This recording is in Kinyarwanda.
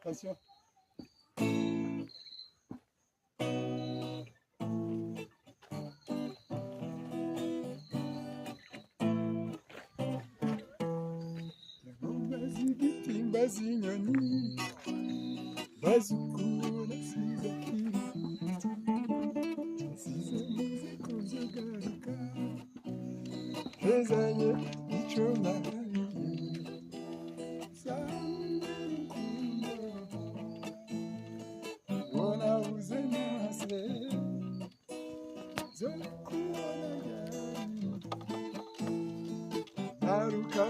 Attention. Bazigiti bazinyoni bazukura sizakiri sizemuze kuzagaruka hezanye icyo nahariye sandurukundo bona uze nase zo kubona yari naruka